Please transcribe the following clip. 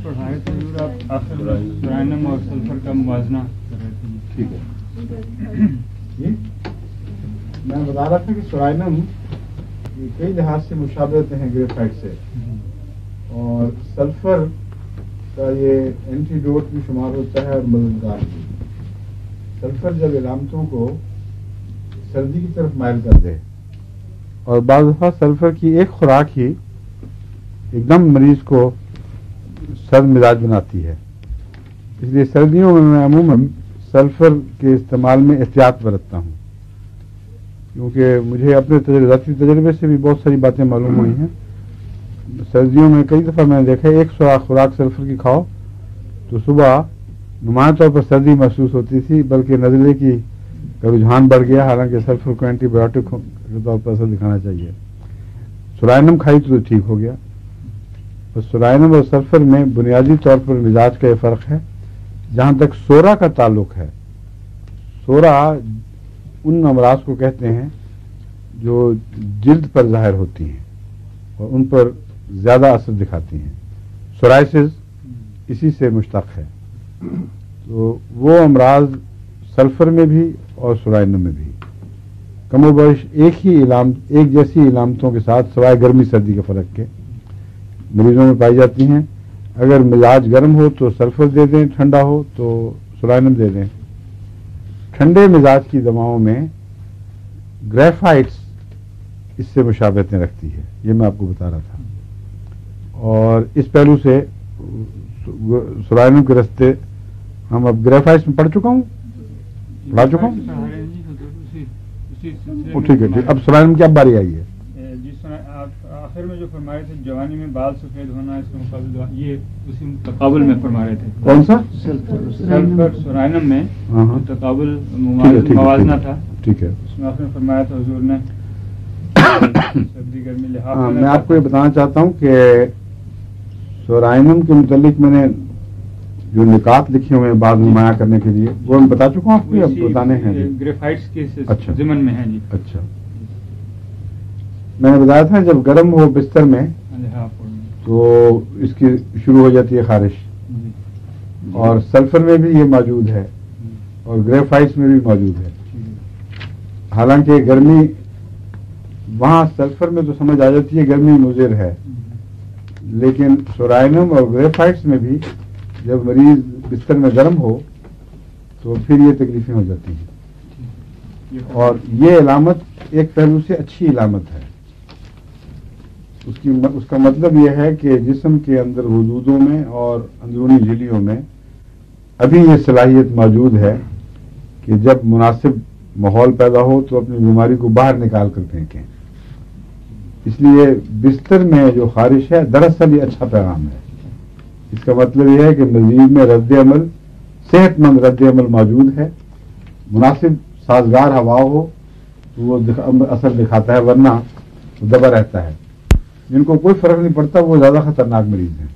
پڑھائے تھے حضور آپ آخر میں سرائنم اور سلفر کا موازنہ کر رہے تھے. ٹھیک ہے. میں بتا رہا تھا کہ سرائنم کئی لحاظ سے مشابہت ہیں گریفائٹ سے، اور سلفر کا یہ اینٹی ڈوٹ بھی شمار ہوتا ہے اور مددگار بھی. سلفر جب علامتوں کو سردی کی طرف مائل کر دے، اور بعض دفعہ سلفر کی ایک خوراک ہی ایک دم مریض کو سرد مزاج بناتی ہے. اس لیے سردیوں میں عموماً سلفر کے استعمال میں احتیاط برتتا ہوں، کیونکہ مجھے اپنے ذاتی تجربے سے بھی بہت ساری باتیں معلوم ہوئی ہیں. سردیوں میں کئی دفعہ میں نے دیکھا ایک خوراک سلفر کی کھاؤ تو صبح نمایاں طور پر سردی محسوس ہوتی تھی، بلکہ نزلے کی کا رجحان بڑھ گیا، حالانکہ سلفر کو اینٹی بایوٹک کے طور پر اثر دکھانا چاہیے. سرائنم کھائی تو ٹھیک ہو گیا. بس سرائنم اور سلفر میں بنیادی طور پر مزاج کا یہ فرق ہے. جہاں تک سورا کا تعلق ہے، سورا ان امراض کو کہتے ہیں جو جلد پر ظاہر ہوتی ہیں اور ان پر زیادہ اثر دکھاتی ہیں. سورائسس اسی سے مشتق ہے. تو وہ امراض سلفر میں بھی اور سرائنم میں بھی کم و بیش ایک جیسی علامتوں کے ساتھ سوائے گرمی سردی کے فرق کے مریضوں میں پائی جاتی ہیں. اگر مزاج گرم ہو تو سلفر دے دیں، ٹھنڈا ہو تو سرائنم دے دیں. ٹھنڈے مزاج کی دواؤں میں گریفائٹس اس سے مشابہتیں رکھتی ہے، یہ میں آپ کو بتا رہا تھا. اور اس پہلو سے سرائنم کے رستے ہم اب گریفائٹس میں پڑھ چکا ہوں. ٹھیک ہے. اب سرائنم کی اب باری آئی ہے. آخر میں جو فرما رہے تھے جوانی میں بال سفید ہونا، اس کے مقابل یہ اسی تقابل میں فرما رہے تھے. کون سا؟ سلفر سرائنم میں تقابل موازنہ تھا. ٹھیک ہے. اس میں آپ نے فرمایا تھا حضور نے سردی گرمی لحاظ. میں آپ کو یہ بتانا چاہتا ہوں کہ سرائنم کے متعلق میں نے جو نکات لکھے ہوئے ہیں بعد نمایاں کرنے کے لیے وہ میں بتا چکا ہوں آپ کو، اب بتانے ہیں. گریفائٹس کے ضمن میں ہیں جی. اچھا. میں نے بتایا تھا جب گرم ہو بستر میں تو اس کی شروع ہو جاتی ہے خارش، اور سلفر میں بھی یہ موجود ہے اور گریفائٹس میں بھی موجود ہے. حالانکہ گرمی وہاں سلفر میں تو سمجھ آ جاتی ہے گرمی مضر ہے، لیکن سرائنم اور گریفائٹس میں بھی جب مریض بستر میں گرم ہو تو پھر یہ تکلیفیں ہو جاتی ہیں. اور یہ علامت ایک پہلو سے اچھی علامت ہے. اس کا مطلب یہ ہے کہ جسم کے اندر حدودوں میں اور اندرونی جھلیوں میں ابھی یہ صلاحیت موجود ہے کہ جب مناسب ماحول پیدا ہو تو اپنی بیماری کو باہر نکال کر پھینکیں. اس لیے بستر میں جو خارش ہے دراصل یہ اچھا پیغام ہے. اس کا مطلب یہ ہے کہ مزید میں رد عمل، صحت مند رد عمل موجود ہے. مناسب سازگار ہوا ہو تو وہ اثر دکھاتا ہے، ورنہ دبا رہتا ہے. جن کو کوئی فرق نہیں پڑتا وہ زیادہ خطرناک مریض ہیں.